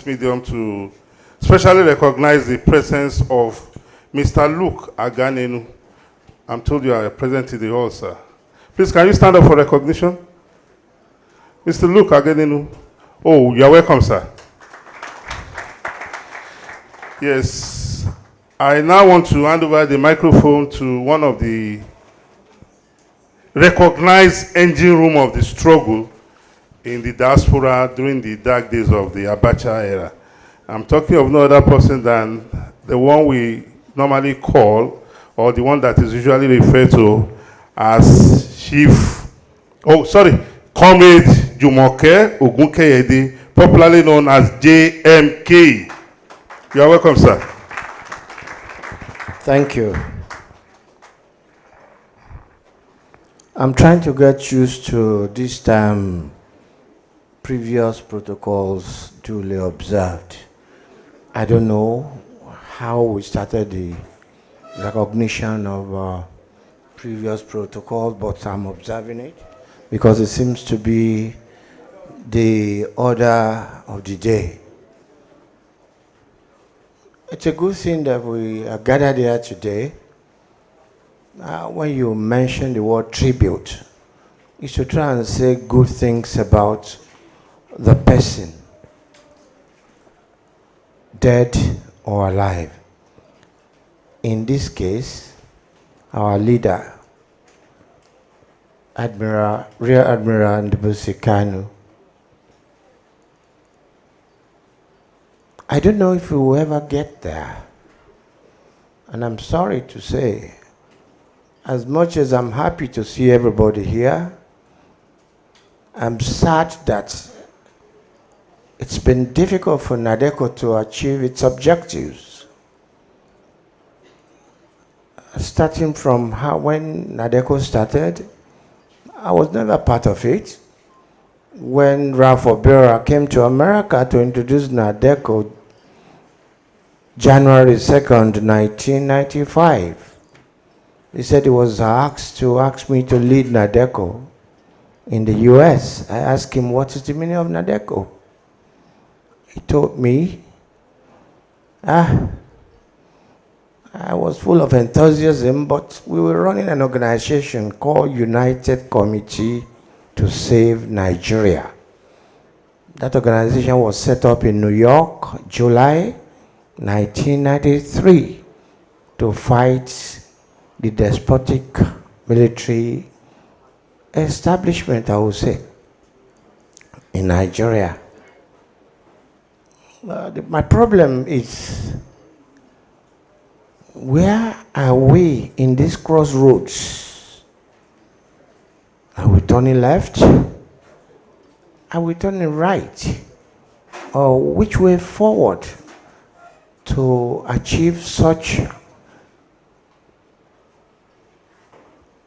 medium to specially recognize the presence of Mr. Luke Aganenu. I'm told you are present in the hall, sir. Please, can you stand up for recognition? Mr. Luke Aganenu. Oh, you're welcome, sir. Yes. I now want to hand over the microphone to one of the recognized engine room of the struggle in the diaspora during the dark days of the Abacha era. I'm talking of no other person than the one we normally call, or the one that is usually referred to as Comrade Jumoke Ogunkeyede, popularly known as JMK. You are welcome, sir. Thank you. I'm trying to get used to this time previous protocols duly observed. I don't know how we started the recognition of previous protocols, but I'm observing it because it seems to be the order of the day. It's a good thing that we are gathered here today. When you mention the word tribute, you should try and say good things about the person, dead or alive. In this case, our leader, Rear Admiral NDUBUISI KANU. I don't know if we will ever get there. And I'm sorry to say, as much as I'm happy to see everybody here, I'm sad that it's been difficult for NADECO to achieve its objectives. Starting from when NADECO started, I was never part of it. When Ralph Obera came to America to introduce NADECO, January 2nd, 1995, he said he was asked me to lead NADECO in the US. I asked him, what is the meaning of NADECO? He told me, I was full of enthusiasm, but we were running an organization called United Committee to Save Nigeria. That organization was set up in New York, July 1993, to fight the despotic military establishment, I would say, in Nigeria. My problem is, where are we in this crossroads? Are we turning left? Are we turning right? Or which way forward to achieve such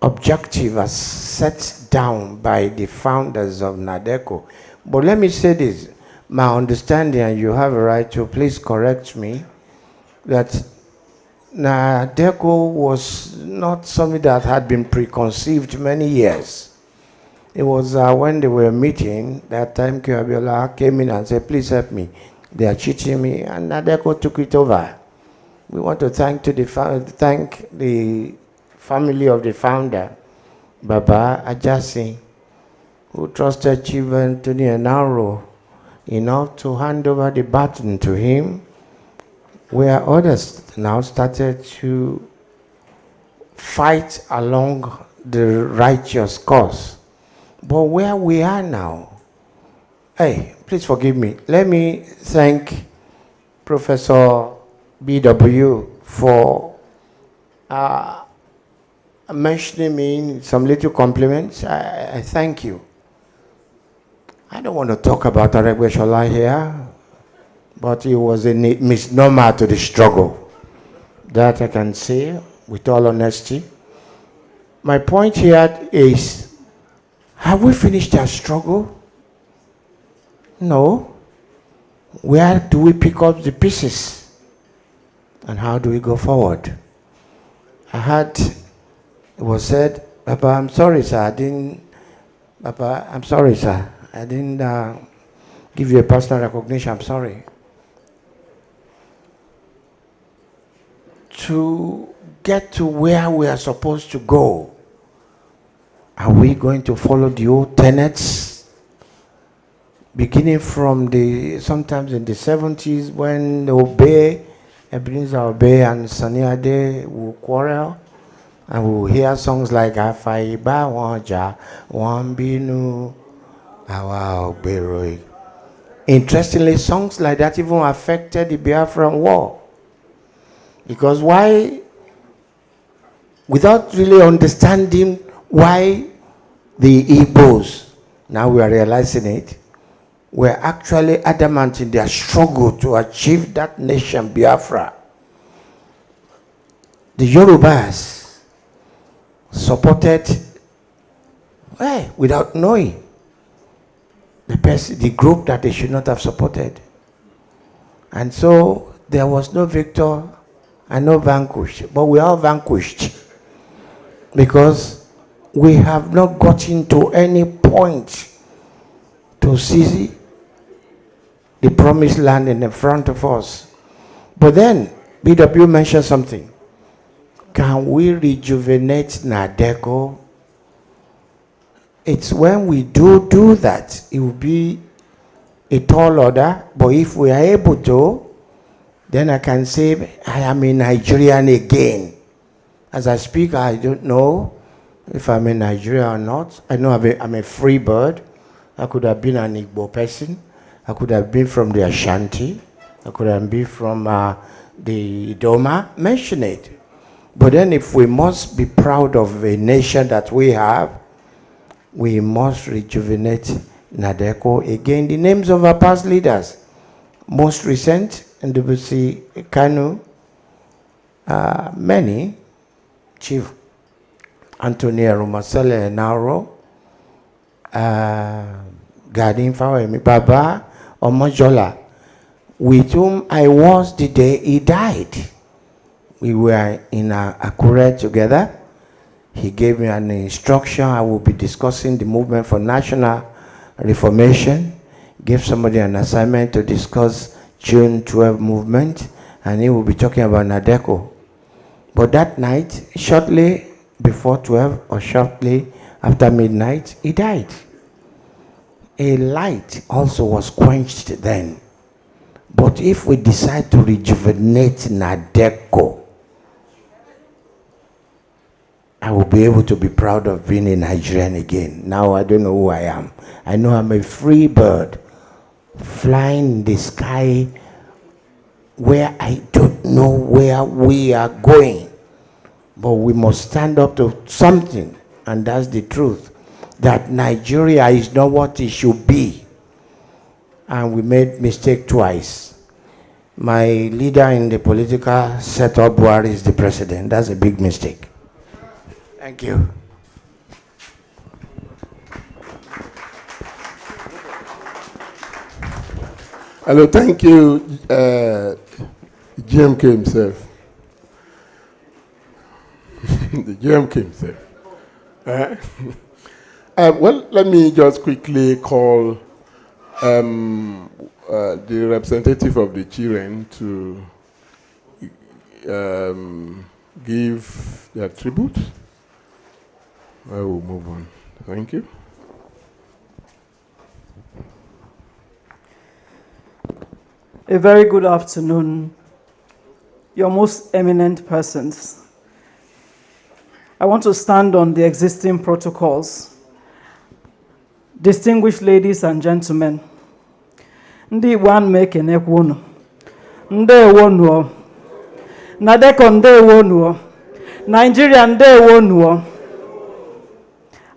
objective as set down by the founders of NADECO? But let me say this, my understanding, and you have a right to please correct me, that NADECO was not something that had been preconceived many years. It was when they were meeting, that time Abiola came in and said, please help me. They are cheating me, and NADECO took it over. We want to thank the family of the founder, Baba Ajasi, who trusted Chief Anthony Enaro enough to hand over the baton to him, where others now started to fight along the righteous cause. But where we are now, hey, please forgive me. Let me thank Professor BW for mentioning me in some little compliments. I thank you. I don't want to talk about Aregbesola here, but it was a misnomer to the struggle. That I can say with all honesty. My point here is, have we finished our struggle? No. Where do we pick up the pieces? And how do we go forward? I heard it was said, Papa, I'm sorry, sir. I didn't give you a personal recognition. I'm sorry. to get to where we are supposed to go, are we going to follow the old tenets? Beginning from sometimes in the 70s when Ebenezer Obey and Sunny Ade will quarrel, and we will hear songs like Afaiba Wanja, Wambinu, Awa Oberoi. Interestingly, songs like that even affected the Biafran War. Because why, without really understanding why the Igbos, now we are realizing it, were actually adamant in their struggle to achieve that nation, Biafra. The Yorubas supported, without knowing, the group that they should not have supported. And so there was no victor and no vanquished, but we are vanquished because we have not gotten to any point to see the promised land in the front of us. But then BW mentioned something. Can we rejuvenate Nadeco? It's when we do that, it will be a tall order. But if we are able to, then I can say I am a Nigerian again. As I speak, I don't know if I'm in Nigeria or not. I know I'm a free bird. I could have been an Igbo person. I could have been from the Ashanti. I could have been from the Idoma. Mention it. But then if we must be proud of a nation that we have, we must rejuvenate Nadeco. Again, the names of our past leaders. Most recent, NDUBUISI, KANU, many, Chief Anthony Arumasele Nauro, Gadin Fawemi Baba Omojola, with whom I was the day he died. We were in Akure together. He gave me an instruction. I will be discussing the movement for national reformation. Gave somebody an assignment to discuss June 12 movement, and he will be talking about Nadeco. But that night, shortly before 12 or shortly after midnight, he died. A light also was quenched then. But if we decide to rejuvenate Nadeco, I will be able to be proud of being a Nigerian again. Now I don't know who I am. I know I'm a free bird flying in the sky where I don't know where we are going. But we must stand up to something, and that's the truth. That Nigeria is not what it should be. And we made mistake twice. My leader in the political setup, Buhari, is the president. That's a big mistake. Thank you. Hello, thank you, GMK himself. The GMK himself. Well, let me just quickly call the representative of the children to give their tribute. I will move on. Thank you. A very good afternoon, your most eminent persons. I want to stand on the existing protocols. Distinguished ladies and gentlemen, Ndi one make an ekwono. Ndewonuo. Nadeco ndewonuo. Nigeria ndewonuo.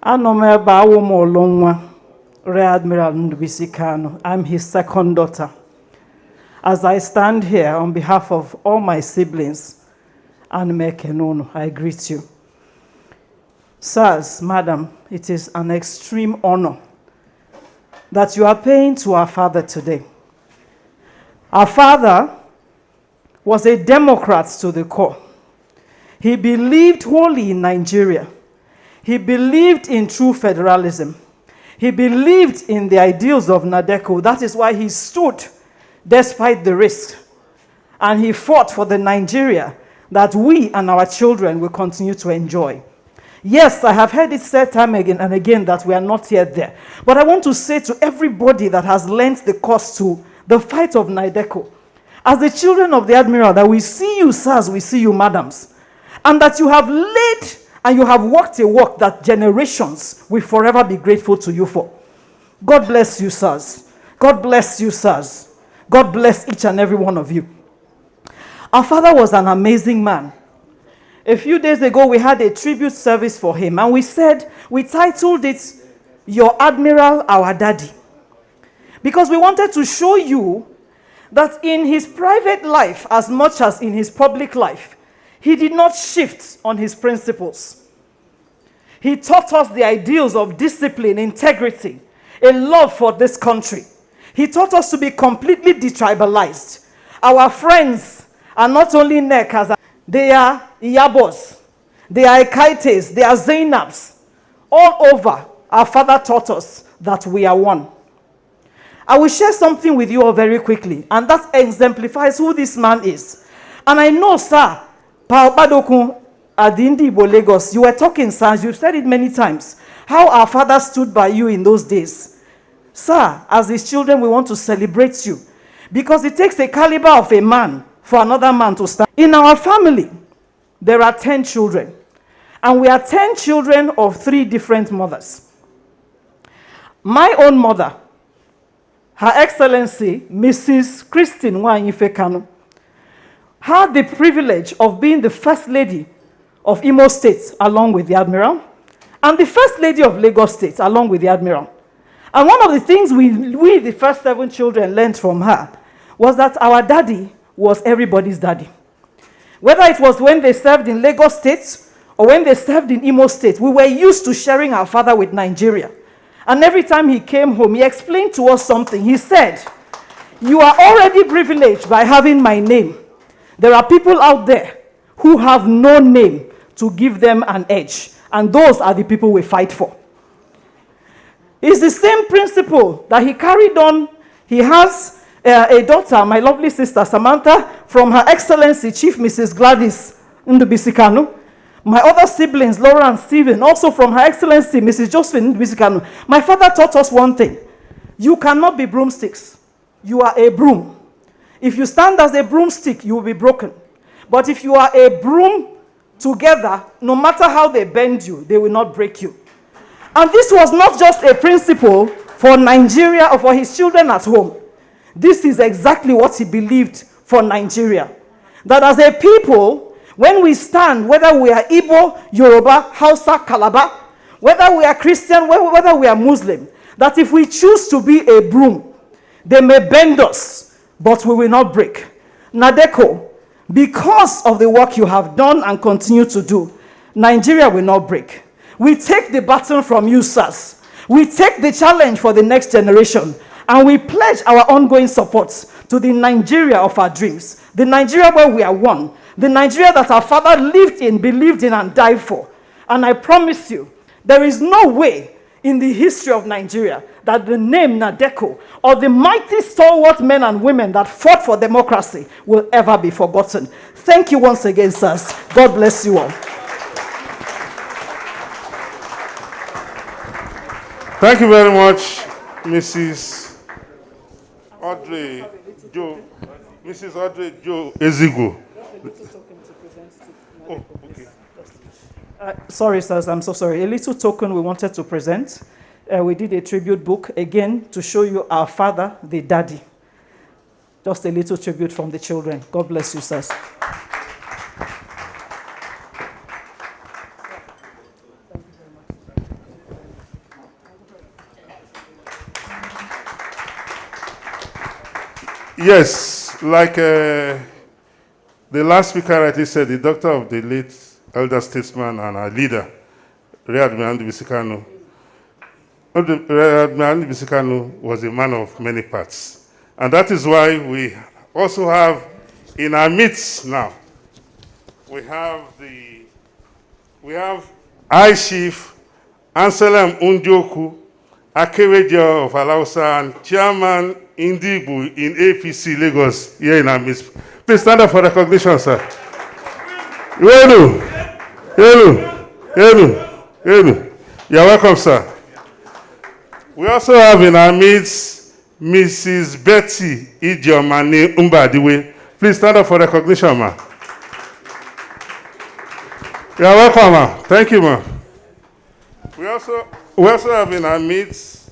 Anomeba awomolonwa. READMIRAL NDUBUISI KANU. I'm his second daughter. As I stand here on behalf of all my siblings and Mekenono, I greet you. Sirs, madam, it is an extreme honor that you are paying to our father today. Our father was a Democrat to the core. He believed wholly in Nigeria. He believed in true federalism. He believed in the ideals of Nadeco. That is why he stood despite the risk. And he fought for the Nigeria that we and our children will continue to enjoy. Yes, I have heard it said time again and again that we are not yet there. But I want to say to everybody that has lent the cost to the fight of NADECO, as the children of the Admiral, that we see you, sirs, we see you, madams, and that you have laid and you have walked a walk that generations will forever be grateful to you for. God bless you, sirs. God bless you, sirs. God bless each and every one of you. Our father was an amazing man. A few days ago, we had a tribute service for him, and we titled it, Your Admiral, Our Daddy. Because we wanted to show you that in his private life, as much as in his public life, he did not shift on his principles. He taught us the ideals of discipline, integrity, a love for this country. He taught us to be completely detribalized. Our friends are not only Nekas, they are Iyabos, they are Ekaites, they are Zainabs. All over, our father taught us that we are one. I will share something with you all very quickly, and that exemplifies who this man is. And I know, sir, Pa Badokun at the NDUBUISI Lagos, you were talking, sir, you've said it many times, how our father stood by you in those days. Sir, as his children, we want to celebrate you, because it takes a caliber of a man for another man to stand. In our family, there are 10 children, and we are 10 children of 3 different mothers. My own mother, Her Excellency, Mrs. Christine Nwanyife KANU, had the privilege of being the First Lady of Imo State along with the Admiral, and the First Lady of Lagos State along with the Admiral. And one of the things we the first 7 children, learned from her was that our daddy was everybody's daddy. Whether it was when they served in Lagos State or when they served in Imo State, we were used to sharing our father with Nigeria. And every time he came home, he explained to us something. He said, you are already privileged by having my name. There are people out there who have no name to give them an edge. And those are the people we fight for. It's the same principle that he carried on. He has a daughter, my lovely sister Samantha, from Her Excellency Chief Mrs. Gladys NDUBUISI KANU. My other siblings, Laura and Stephen, also from Her Excellency Mrs. Josephine NDUBUISI KANU. My father taught us one thing. You cannot be broomsticks. You are a broom. If you stand as a broomstick, you will be broken. But if you are a broom together, no matter how they bend you, they will not break you. And this was not just a principle for Nigeria or for his children at home. This is exactly what he believed for Nigeria. That as a people, when we stand, whether we are Igbo, Yoruba, Hausa, Calabar, whether we are Christian, whether we are Muslim, that if we choose to be a broom, they may bend us, but we will not break. NADECO, because of the work you have done and continue to do, Nigeria will not break. We take the baton from you, sirs. We take the challenge for the next generation, and we pledge our ongoing support to the Nigeria of our dreams, the Nigeria where we are one, the Nigeria that our father lived in, believed in, and died for. And I promise you, there is no way in the history of Nigeria that the name NADECO or the mighty stalwart men and women that fought for democracy will ever be forgotten. Thank you once again, sirs. God bless you all. Thank you very much, Mrs. Audrey Jo Ezigu. Oh, okay. Sorry, sirs, I'm so sorry. A little token we wanted to present. We did a tribute book, again, to show you our father, the daddy. Just a little tribute from the children. God bless you, sirs. Yes, like the last speaker rightly said, the daughter of the late elder statesman and our leader, ADMIRAL NDUBUISI KANU. ADMIRAL NDUBUISI KANU was a man of many parts. And that is why we also have in our midst now, we have High Chief Anselm Unjoku, Akewejo of Alausa, and Chairman NDUBUISI in APC Lagos here in our midst. Please stand up for recognition, sir. Elu, Elu. You're welcome, sir. We also have in our midst Mrs. Betty Ijeomani Mbadiwe. Please stand up for recognition, ma. You're welcome, ma. Thank you, ma. We also have in our midst.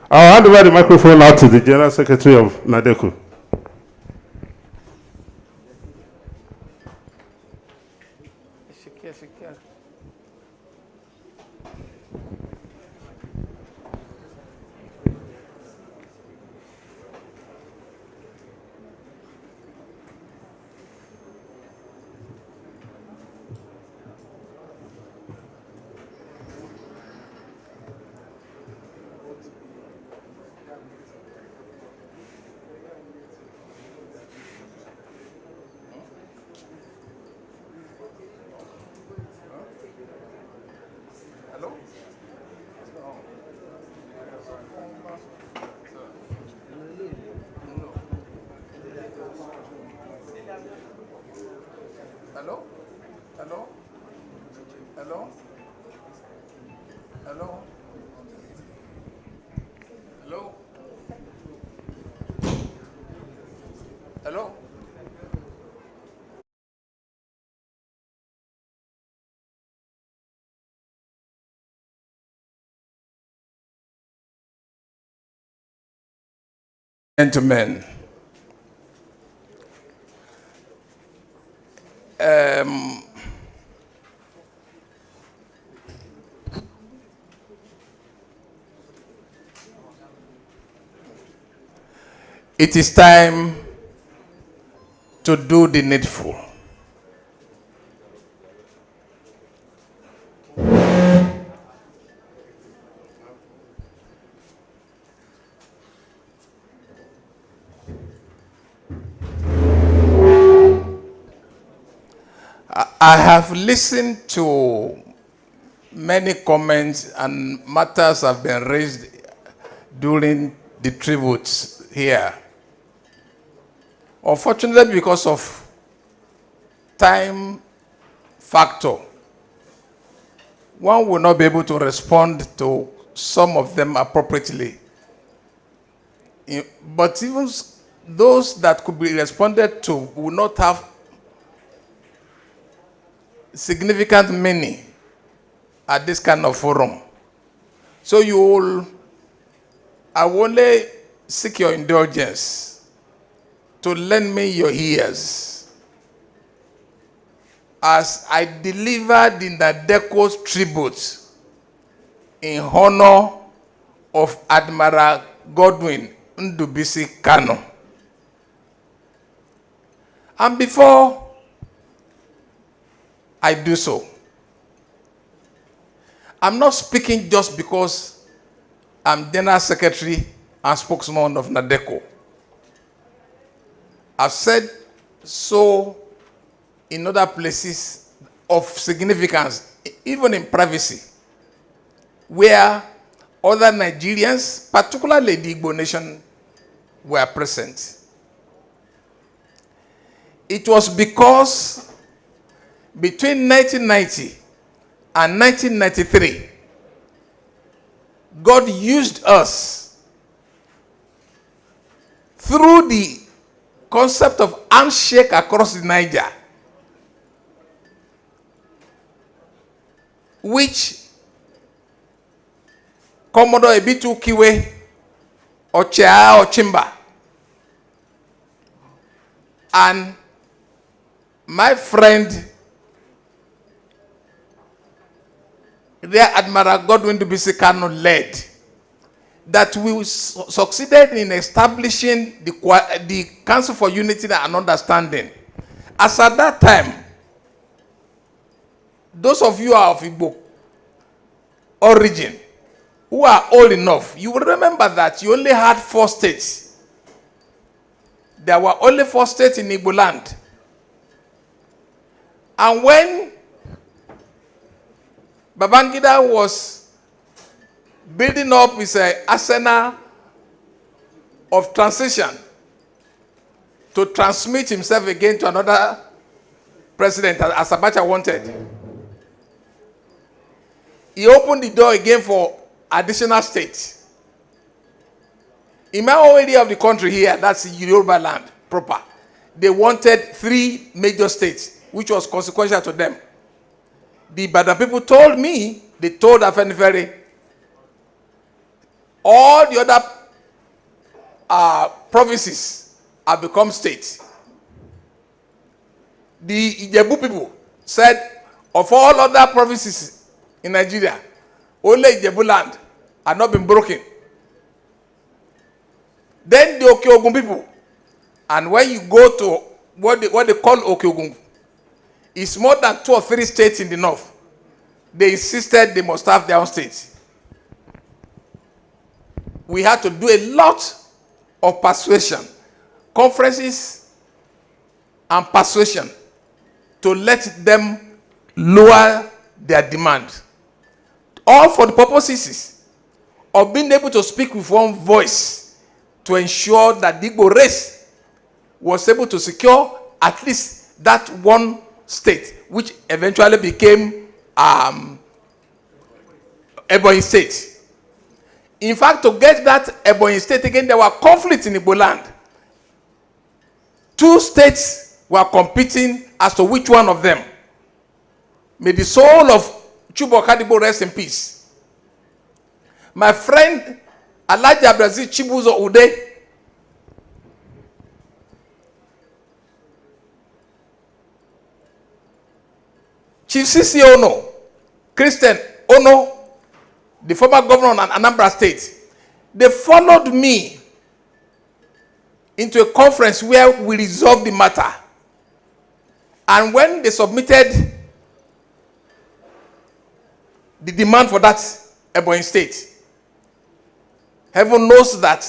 I'll hand over the microphone out to the General Secretary of NADECO. Hello? Hello? Hello? Hello? Hello? Hello? Gentlemen, it is time to do the needful. I have listened to many comments and matters have been raised during the tributes here. Unfortunately, because of time factor, one will not be able to respond to some of them appropriately. But even those that could be responded to will not have significant meaning at this kind of forum. So I will only seek your indulgence to lend me your ears as I deliver the NADECO's tribute in honor of Admiral Godwin NDUBUISI KANU. And before I do so, I'm not speaking just because I'm General Secretary and spokesman of NADECO. I've said so in other places of significance, even in privacy, where other Nigerians, particularly the Igbo nation, were present. It was because between 1990 and 1993, God used us through the concept of handshake across the Niger, which Commodore Ebitu Kiwe or Chia or Chimba and my friend Rear Admiral Godwin NDUBUISI KANU led, that we succeeded in establishing the Council for Unity and Understanding. As at that time, those of you who are of Igbo origin, who are old enough, you will remember that you only had 4 states. There were only 4 states in Igbo land. And when Babangida was building up his arsenal of transition to transmit himself again to another president as Abacha wanted. He opened the door again for additional states. In my own area of the country here, that's Yoruba land proper, they wanted 3 major states, which was consequential to them. The Ibadan people told me, they told Afenifere, all the other provinces have become states. The Ijebu people said, of all other provinces in Nigeria, only Ijebu land had not been broken. Then the Okeogun people, and when you go to what they call Okeogun, it's more than 2 or 3 states in the north. They insisted they must have their own states. We had to do a lot of persuasion, conferences and persuasion to let them lower their demand. All for the purposes of being able to speak with one voice to ensure that the Igbo race was able to secure at least that one state, which eventually became Ebonyi State. In fact, to get that Ebonyi State again, there were conflicts in Igbo land. 2 states were competing as to which one of them. May the soul of Chubo Kadibo rest in peace. My friend Alhaji Abdulaziz Chibuzo Ude, Chief Sisi Ono, Christian Ono, the former governor of Anambra State, they followed me into a conference where we resolved the matter. And when they submitted the demand for that Ebonyi State, heaven knows that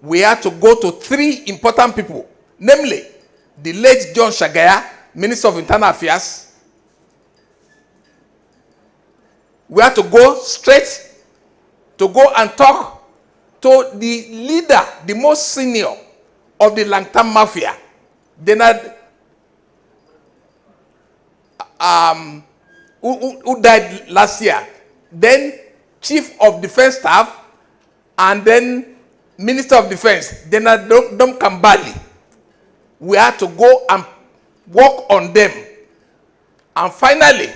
we had to go to 3 important people, namely the late John Shagaya, Minister of Internal Affairs. We had to go straight to go and talk to the leader, the most senior of the Langtam Mafia, Denard, who died last year, then Chief of Defense Staff, and then Minister of Defense, Denard Dom Kambali. We had to go and work on them. And finally,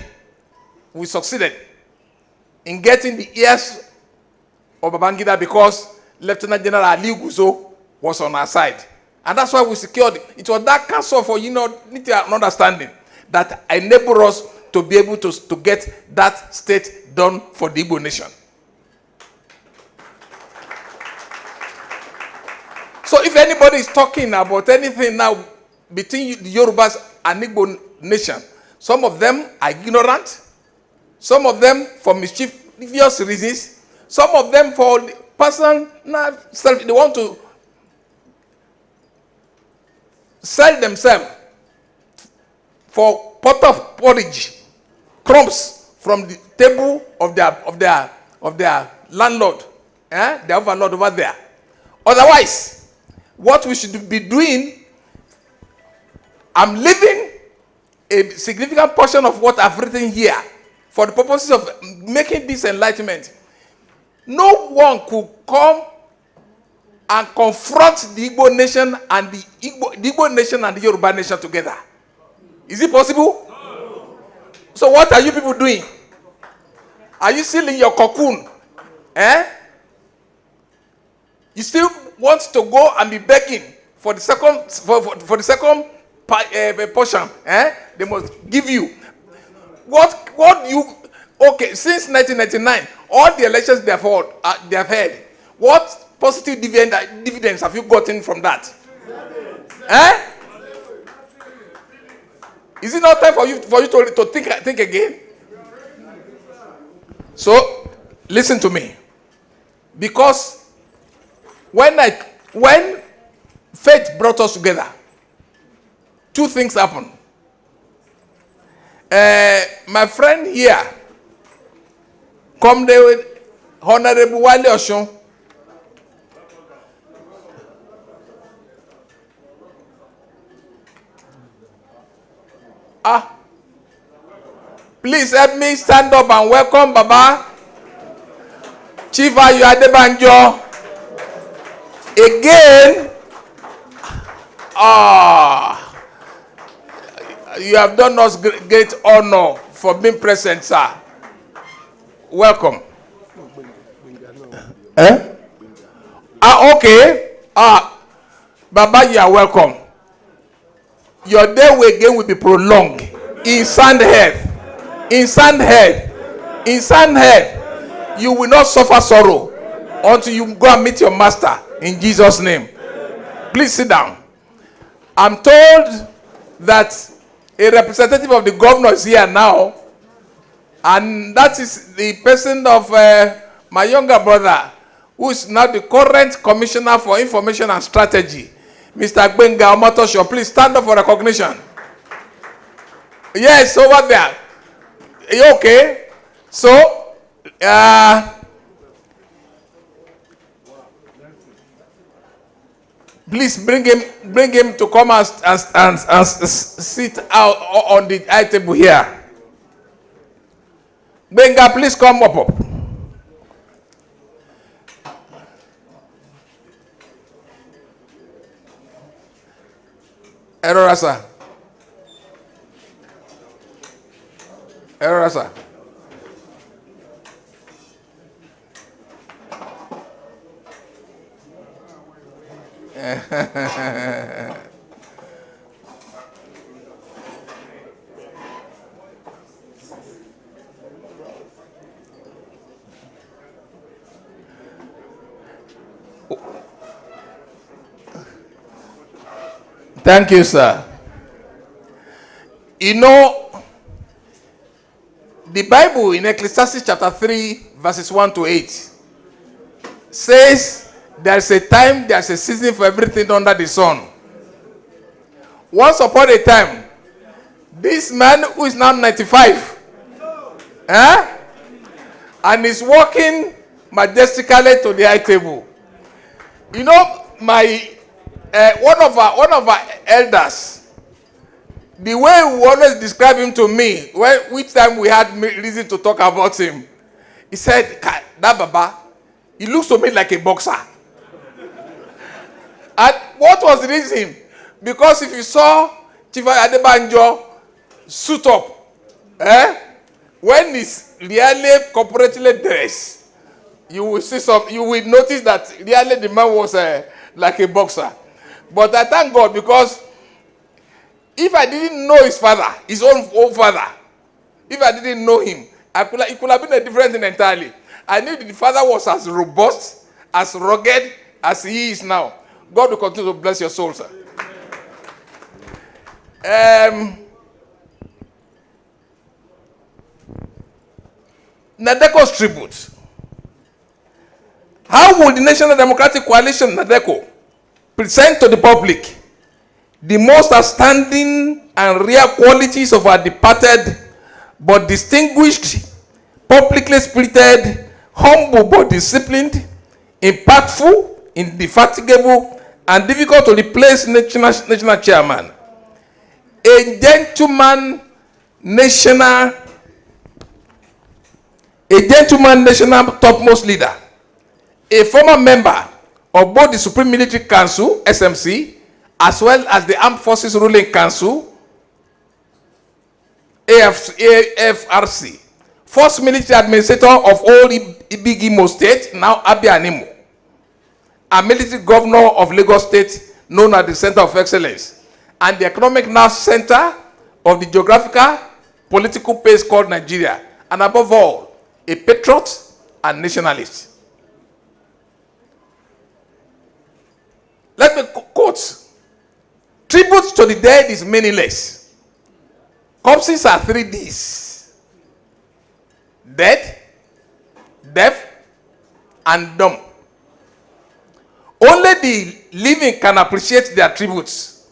we succeeded in getting the ears of Babangida because Lieutenant General Ali Guzo was on our side. And that's why we secured it. It was that council for, need to understanding that enabled us to be able to get that state done for the Igbo nation. So if anybody is talking about anything now between the Yorubas and Igbo nation, some of them are ignorant, some of them for mischievous reasons, some of them for personal self, they want to sell themselves for pot of porridge, crumbs from the table of their landlord, their overlord over there. Otherwise, what we should be doing, I'm leaving a significant portion of what I've written here for the purposes of making this enlightenment. No one could come and confront the Igbo nation and the Igbo nation and the Yoruba nation together. Is it possible? No. So what are you people doing? Are you still in your cocoon? You still want to go and be begging for the second portion? They must give you. What you, okay, since 1999, all the elections they have had, what positive dividends have you gotten from that? Is it not time for you to think again? So listen to me. Because when faith brought us together, 2 things happened. My friend here, come there with Honorable Wale Oshun. Please help me stand up and welcome Baba. Chief Ayo Adebanjo. Again, you have done us great honor for being present, sir. Welcome. Okay. Baba, you are welcome. Your day again will be prolonged in sound health. In sound health. In sound health. You will not suffer sorrow until you go and meet your master in Jesus' name. Please sit down. I'm told that a representative of the governor is here now, and that is the person of my younger brother, who is now the current commissioner for information and strategy, Mr. Gbenga Omotosho. Please stand up for recognition. Yes, over there. Are you okay? So, please bring him to come and sit out on the high table here. Benga, please come up. Errorasa. Thank you, sir. You know, the Bible in Ecclesiastes chapter 3, verses 1 to 8 says there's a time, there's a season for everything under the sun. Once upon a time, this man who is now 95, and is walking majestically to the high table. You know, my one of our elders, the way we always describe him to me, which time we had reason to talk about him, he said, "That Baba, he looks to me like a boxer." And what was the reason? Because if you saw Chief Adebanjo suit up, when he's really corporately dressed, you will notice that really the man was like a boxer. But I thank God, because if I didn't know his father, his own father, if I didn't know him, it could have been a different thing entirely. I knew the father was as robust, as rugged as he is now. God will continue to bless your soul, sir. Nadeco's tribute. How will the National Democratic Coalition, Nadeco, present to the public the most outstanding and rare qualities of our departed but distinguished, publicly spirited, humble but disciplined, impactful, indefatigable, and difficult to replace national chairman, a gentleman national topmost leader, a former member of both the Supreme Military Council, SMC, as well as the Armed Forces Ruling Council, AFRC, first military administrator of all Big Imo State, now Abia and Imo, a military governor of Lagos State, known as the Center of Excellence, and the economic nerve center of the geographical political place called Nigeria, and above all, a patriot and nationalist. Let me quote: tribute to the dead is meaningless. Corpses are 3 Ds: dead, deaf, and dumb. Only the living can appreciate their tributes.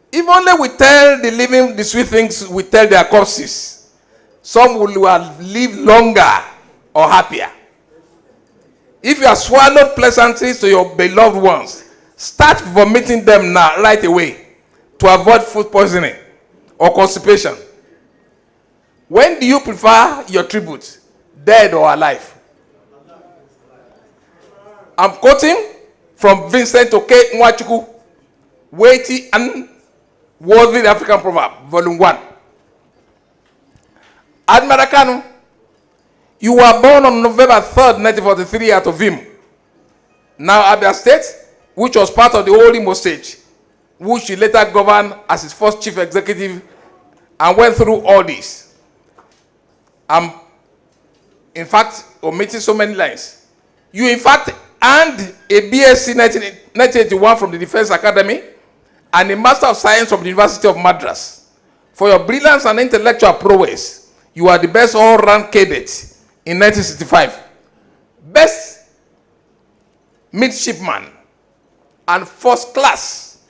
If only we tell the living the sweet things we tell their corpses, some will have lived longer or happier. If you have swallowed pleasantries to your beloved ones, start vomiting them now, right away, to avoid food poisoning or constipation. When do you prefer your tribute, dead or alive? I'm quoting from Vincent Oke Nwachukwu, Weighty and Worthy African Proverb, Volume 1. Admiral Kanu, you were born on November 3rd, 1943 at Ovim, now Abia State, which was part of the old Imo State, which he later governed as his first chief executive and went through all this. I'm, in fact, omitting so many lines. You, in fact, earned a BSc 1981 from the Defense Academy and a Master of Science from the University of Madras. For your brilliance and intellectual prowess, you are the best all-round cadet in 1965. Best midshipman and first class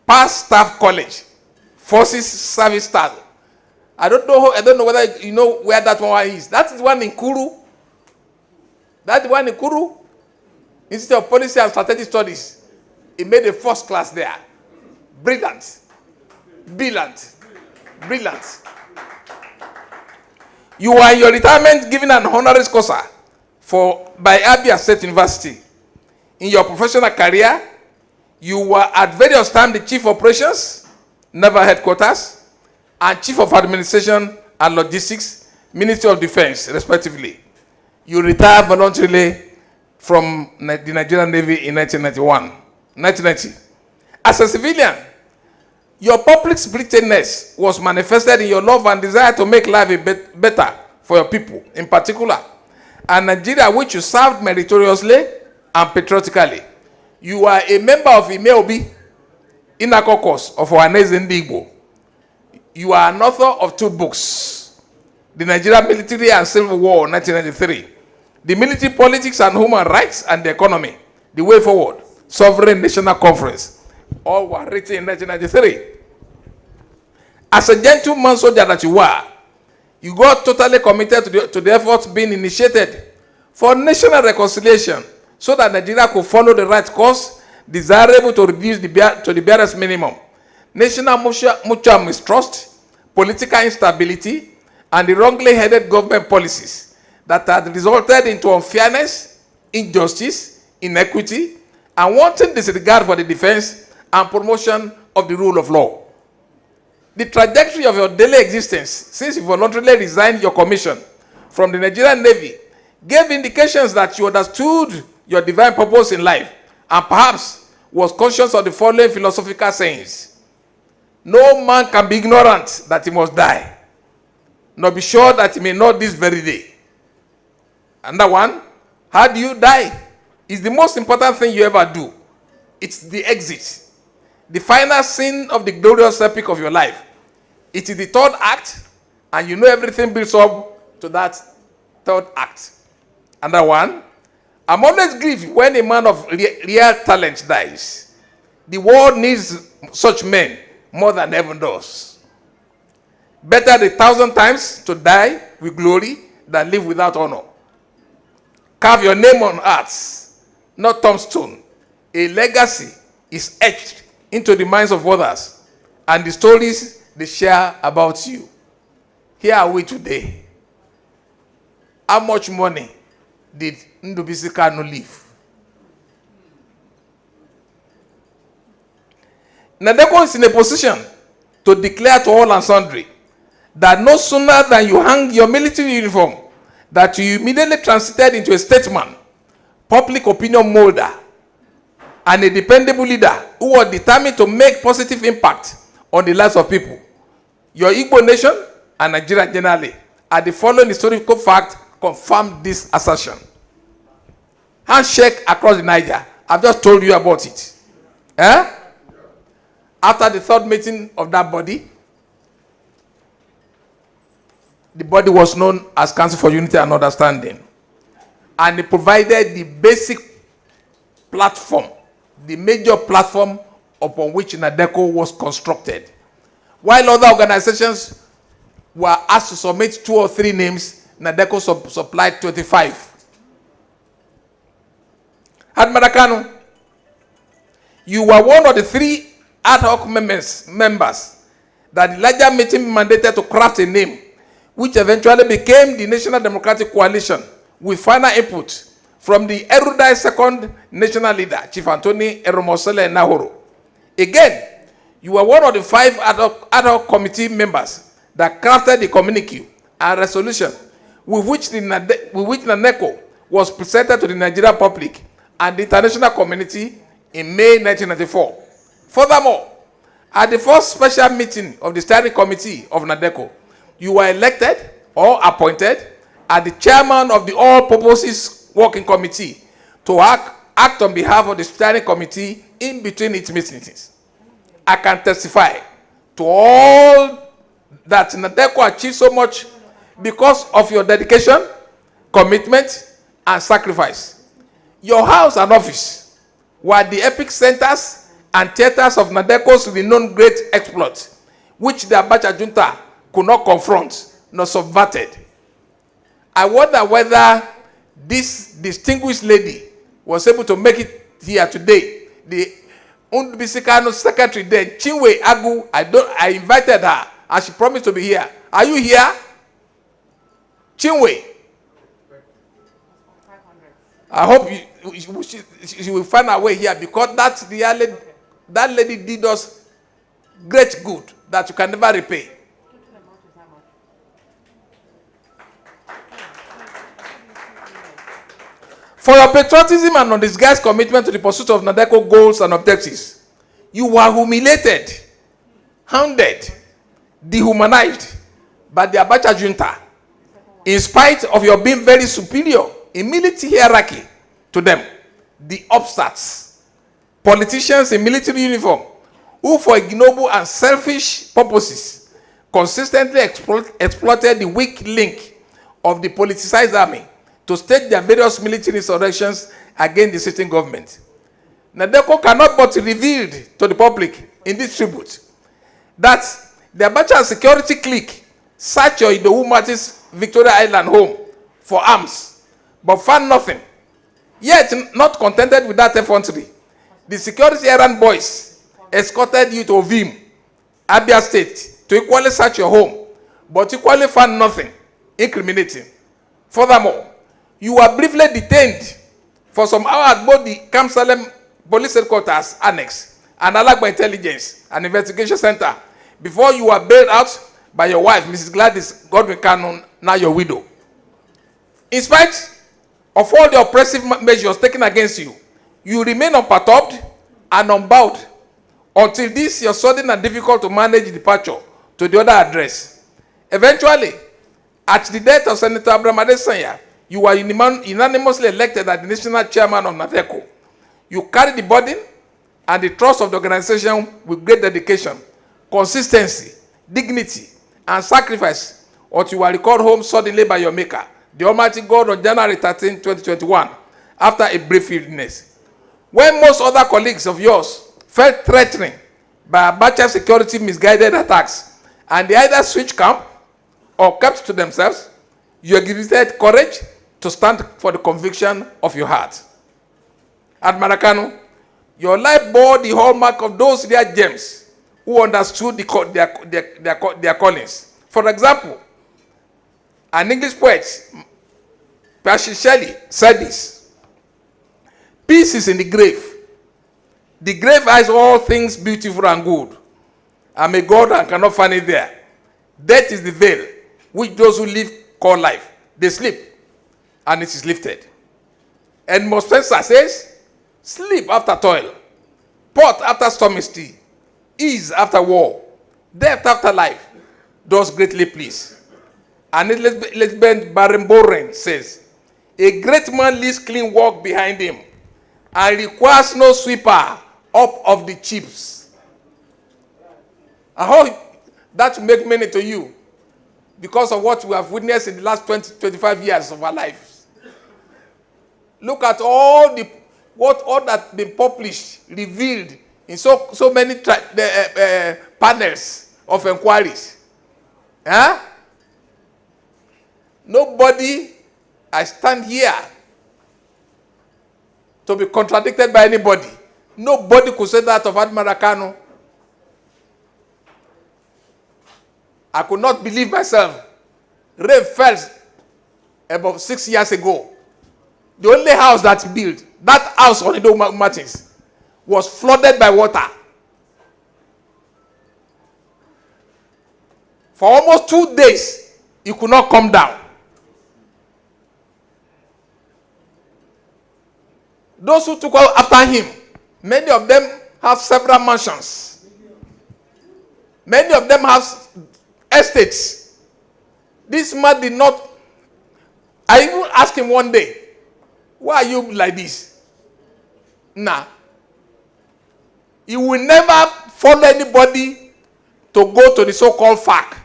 past staff college, forces service staff. I don't know whether you know where that one is. That is one in Kuru. That one in Kuru, Institute of Policy and Strategic Studies. He made a first class there. Brilliant. Brilliant. Brilliant. You are in your retirement given an honoris causa by Abia State University. In your professional career, you were at various times the Chief Operations, Naval Headquarters, and Chief of Administration and Logistics, Ministry of Defense, respectively. You retired voluntarily from the Nigerian Navy in 1990. As a civilian, your public spiritedness was manifested in your love and desire to make life better for your people, in particular, and Nigeria, which you served meritoriously and patriotically. You are a member of Imeobi, Inner Caucus of Ohaneze Ndigbo. You are an author of 2 books, The Nigerian Military and Civil War, 1993, The Military Politics and Human Rights and the Economy, The Way Forward, Sovereign National Conference. All were written in 1993. As a gentleman soldier that you were, you got totally committed to the efforts being initiated for national reconciliation so that Nigeria could follow the right course desirable to reduce to the barest minimum national mutual mistrust, political instability, and the wrongly headed government policies that had resulted into unfairness, injustice, inequity, and wanton disregard for the defense and promotion of the rule of law. The trajectory of your daily existence since you voluntarily resigned your commission from the Nigerian Navy gave indications that you understood your divine purpose in life and perhaps was conscious of the following philosophical sayings. No man can be ignorant that he must die, nor be sure that he may not this very day. Another one, how do you die? Is the most important thing you ever do. It's the exit. The final scene of the glorious epic of your life. It is the third act, and you know everything builds up to that third act. Another one, I'm always grieved when a man of real talent dies. The world needs such men more than heaven does. Better 1,000 times to die with glory than live without honor. Carve your name on earth, not tombstone. A legacy is etched into the minds of others, and the stories they share about you. Here are we today. How much money did NDUBUISI KANU leave? NADECO is in a position to declare to all and sundry that no sooner than you hang your military uniform, that you immediately transited into a statesman, public opinion molder, and a dependable leader who was determined to make positive impact on the lives of people. Your Igbo nation and Nigeria generally are the following historical facts confirm this assertion. Handshake across the Niger. I've just told you about it. After the third meeting of that body, the body was known as Council for Unity and Understanding. And it provided the basic platform, the major platform upon which NADECO was constructed. While other organizations were asked to submit 2 or 3 names, NADECO supplied 25. Admiral Kanu, you were one of the 3 ad hoc members that the larger meeting mandated to craft a name which eventually became the National Democratic Coalition, with final input from the erudite second national leader, Chief Anthony Eromosele Nahoro. Again, you were one of the 5 ad hoc committee members that crafted the communique and resolution with which NADECO was presented to the Nigerian public and the international community in May 1994. Furthermore, at the first special meeting of the steering committee of NADECO, you were elected or appointed as the chairman of the All Purposes Working Committee to act on behalf of the steering committee in between its meetings. I can testify to all that NADECO achieved so much because of your dedication, commitment, and sacrifice. Your house and office were the epic centers and theaters of NADECO's renowned great exploits, which the Abacha junta could not confront nor subverted. I wonder whether this distinguished lady was able to make it here today. The NDUBUISI KANU secretary then, Chinwe Agu, I invited her and she promised to be here. Are you here? Chinwe? I hope she will find her way here, because that lady did us great good that you can never repay. For your patriotism and undisguised commitment to the pursuit of NADECO goals and objectives, you were humiliated, hounded, dehumanized by the Abacha junta, in spite of your being very superior in military hierarchy to them. The upstarts, politicians in military uniform, who for ignoble and selfish purposes consistently exploited the weak link of the politicized army to stage their various military insurrections against the sitting government. NADECO cannot but reveal to the public in this tribute that the Abacha security clique searched your Idowu Victoria Island home for arms, but found nothing. Yet, not contented with that effrontery, the security errand boys escorted you to Ovim, Abia State, to equally search your home, but equally found nothing incriminating. Furthermore, you were briefly detained for some hours at both the Camp Salem Police Headquarters Annex and Alagba Intelligence and Investigation Center before you were bailed out by your wife, Mrs. Gladys Godwin KANU, now your widow. In spite of all the oppressive measures taken against you, you remain unperturbed and unbowed until this your sudden and difficult to manage departure to the other address. Eventually, at the death of Senator Abraham Adesanya, you were unanimously elected as the national chairman of NADECO. You carried the burden and the trust of the organization with great dedication, consistency, dignity, and sacrifice, until you were recalled home suddenly by your maker, the Almighty God, on January 13, 2021, after a brief illness. When most other colleagues of yours felt threatened by Abacha security misguided attacks, and they either switched camp or kept to themselves, you exhibited courage to stand for the conviction of your heart. Admiral KANU, your life bore the hallmark of those rare gems who understood their callings. For example, an English poet, Percy Shelley, said this: "Peace is in the grave. The grave hides all things beautiful and good, and may God cannot find it there. Death is the veil which those who live call life. They sleep, and it is lifted." And Spencer says, "Sleep after toil, port after stormy sea, ease after war, death after life, does greatly please." And Elizabeth Barren says, "A great man leaves clean work behind him and requires no sweeper up of the chips." I hope that will make meaning to you, because of what we have witnessed in the last 20-25 years of our lives. Look at all that been published, revealed in so many panels of inquiries. Huh? Nobody, I stand here to be contradicted by anybody. Nobody could say that of Admiral KANU. I could not believe myself rain fell about 6 years ago. The only house that's built, that house on Edo Mountains, was flooded by water. For almost 2 days, he could not come down. Those who took after him, many of them have several mansions. Many of them have estates. This man did not. I even asked him one day, why are you like this? Nah. He will never follow anybody to go to the so-called FAC.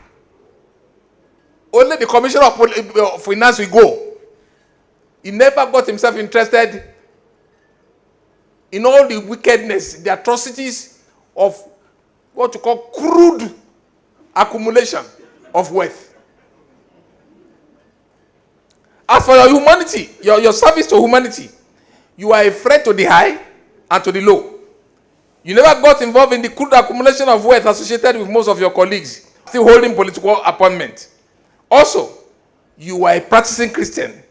Only the Commissioner of Finance will go. He never got himself interested in all the wickedness, the atrocities of what you call crude accumulation of wealth. As for your humanity, your service to humanity, you are a threat to the high and to the low. You never got involved in the crude accumulation of wealth associated with most of your colleagues, still holding political appointment. Also, you are a practicing Christian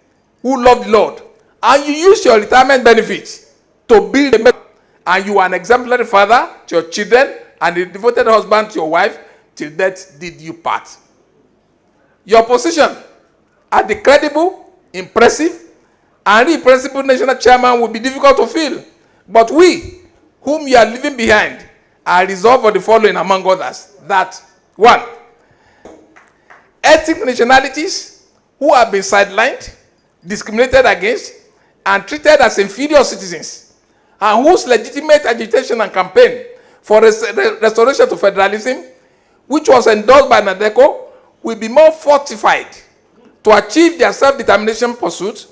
who loved the Lord, and you use your retirement benefits to build a marriage, and you are an exemplary father to your children and a devoted husband to your wife till death did you part. Your position as the credible, impressive, and irrepressible national chairman will be difficult to fill, but we, whom you are leaving behind, are resolved for the following among others. That, 1, ethnic nationalities who have been sidelined, discriminated against, and treated as inferior citizens, and whose legitimate agitation and campaign for restoration to federalism, which was endorsed by NADECO, will be more fortified to achieve their self-determination pursuit